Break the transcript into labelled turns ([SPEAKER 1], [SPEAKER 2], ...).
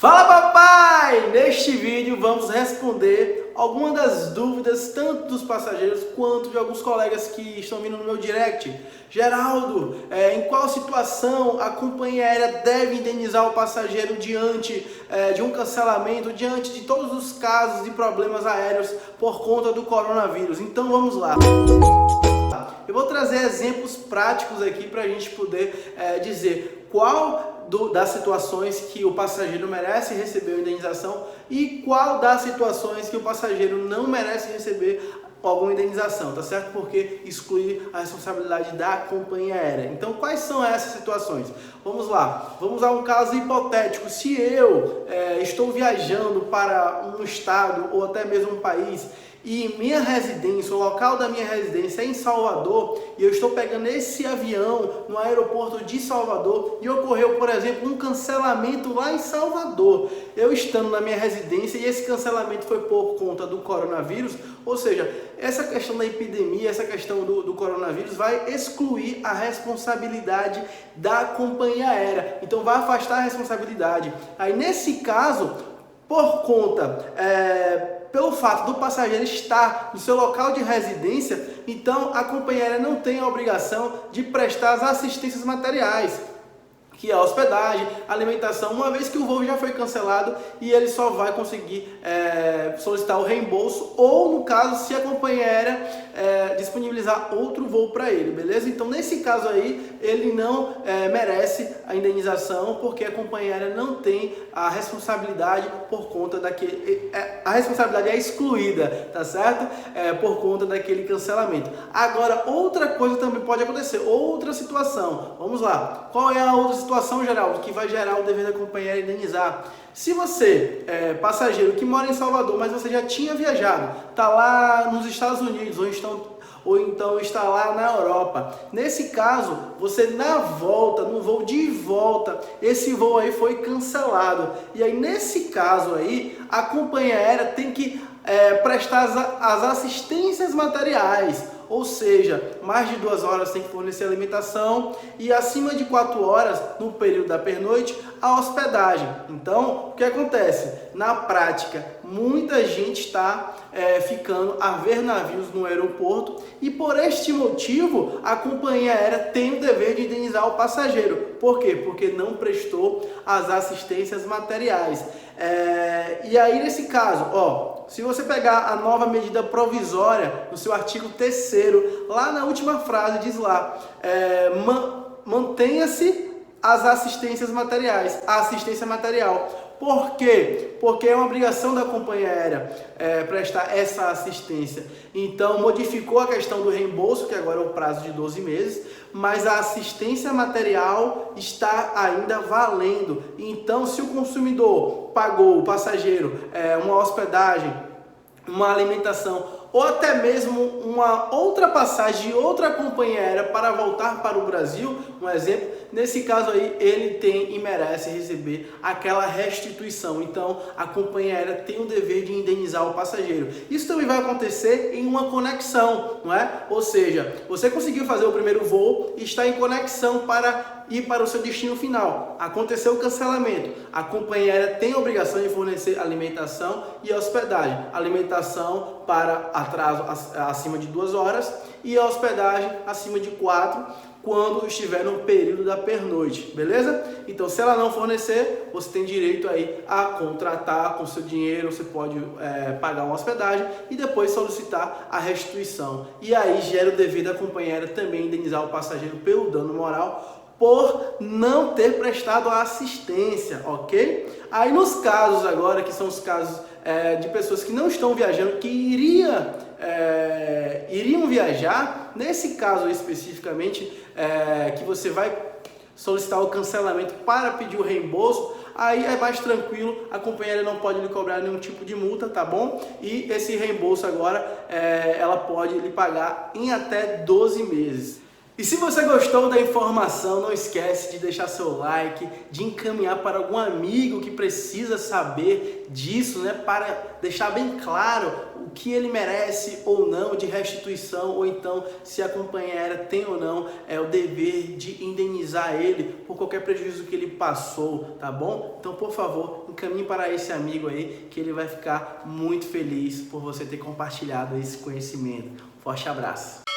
[SPEAKER 1] Fala papai! Neste vídeo vamos responder algumas das dúvidas tanto dos passageiros quanto de alguns colegas que estão vindo no meu direct. Geraldo, em qual situação a companhia aérea deve indenizar o passageiro diante de um cancelamento, diante de todos os casos de problemas aéreos por conta do coronavírus? Então vamos lá! Eu vou trazer exemplos práticos aqui para a gente poder dizer qual das situações que o passageiro merece receber a indenização e qual das situações que o passageiro não merece receber alguma indenização, tá certo? Porque exclui a responsabilidade da companhia aérea. Então, quais são essas situações? Vamos lá, vamos a um caso hipotético. Se eu estou viajando para um estado ou até mesmo um país e minha residência, o local da minha residência é em Salvador e eu estou pegando esse avião no aeroporto de Salvador e ocorreu, por exemplo, um cancelamento lá em Salvador, eu estando na minha residência e esse cancelamento foi por conta do coronavírus, ou seja, essa questão da epidemia, essa questão do coronavírus vai excluir a responsabilidade da companhia aérea, então vai afastar a responsabilidade. Aí nesse caso, por conta pelo fato do passageiro estar no seu local de residência, então a companhia aérea não tem a obrigação de prestar as assistências materiais, que é a hospedagem, alimentação, uma vez que o voo já foi cancelado e ele só vai conseguir solicitar o reembolso ou, no caso, se a companhia aérea disponibilizar outro voo para ele, beleza? Então, nesse caso aí, ele não merece a indenização porque a companhia aérea não tem a responsabilidade por conta daquele... a responsabilidade é excluída, tá certo? Por conta daquele cancelamento. Agora, outra coisa também pode acontecer, outra situação. Vamos lá. Qual é a outra situação, Geraldo, que vai gerar o dever da companhia aérea indenizar? Se você passageiro que mora em Salvador, mas você já tinha viajado, está lá nos Estados Unidos ou então está lá na Europa. Nesse caso, você na volta, no voo de volta, esse voo aí foi cancelado. E aí nesse caso aí, a companhia aérea tem que prestar as assistências materiais. Ou seja, mais de 2 horas tem que fornecer alimentação e acima de 4 horas, no período da pernoite, a hospedagem. Então, o que acontece? Na prática, muita gente está ficando a ver navios no aeroporto e por este motivo, a companhia aérea tem o dever de indenizar o passageiro. Por quê? Porque não prestou as assistências materiais. E aí, nesse caso, se você pegar a nova medida provisória, no seu artigo 3º, lá na última frase diz lá, mantenha-se as assistências materiais, a assistência material. Por quê? Porque é uma obrigação da companhia aérea prestar essa assistência. Então, modificou a questão do reembolso, que agora é o prazo de 12 meses, mas a assistência material está ainda valendo. Então, se o consumidor pagou, o passageiro, uma hospedagem, uma alimentação, ou até mesmo uma outra passagem de outra companhia aérea para voltar para o Brasil, um exemplo, nesse caso aí ele tem e merece receber aquela restituição. Então a companhia aérea tem o dever de indenizar o passageiro. Isso também vai acontecer em uma conexão, não é? Ou seja, você conseguiu fazer o primeiro voo e está em conexão para ir para o seu destino final. Aconteceu o cancelamento. A companhia aérea tem a obrigação de fornecer alimentação e hospedagem. Alimentação para atraso acima de 2 horas e a hospedagem acima de 4 quando estiver no período da pernoite, beleza? Então, se ela não fornecer, você tem direito aí a contratar com seu dinheiro, você pode pagar uma hospedagem e depois solicitar a restituição. E aí gera o dever da companhia aérea também indenizar o passageiro pelo dano moral por não ter prestado a assistência, ok? Aí nos casos agora, que são os casos de pessoas que não estão viajando, que iriam viajar, nesse caso especificamente, que você vai solicitar o cancelamento para pedir o reembolso, aí é mais tranquilo, a companhia aérea não pode lhe cobrar nenhum tipo de multa, tá bom? E esse reembolso agora, ela pode lhe pagar em até 12 meses. E se você gostou da informação, não esquece de deixar seu like, de encaminhar para algum amigo que precisa saber disso, né? Para deixar bem claro o que ele merece ou não de restituição, ou então se a companheira tem ou não o dever de indenizar ele por qualquer prejuízo que ele passou, tá bom? Então, por favor, encaminhe para esse amigo aí, que ele vai ficar muito feliz por você ter compartilhado esse conhecimento. Forte abraço!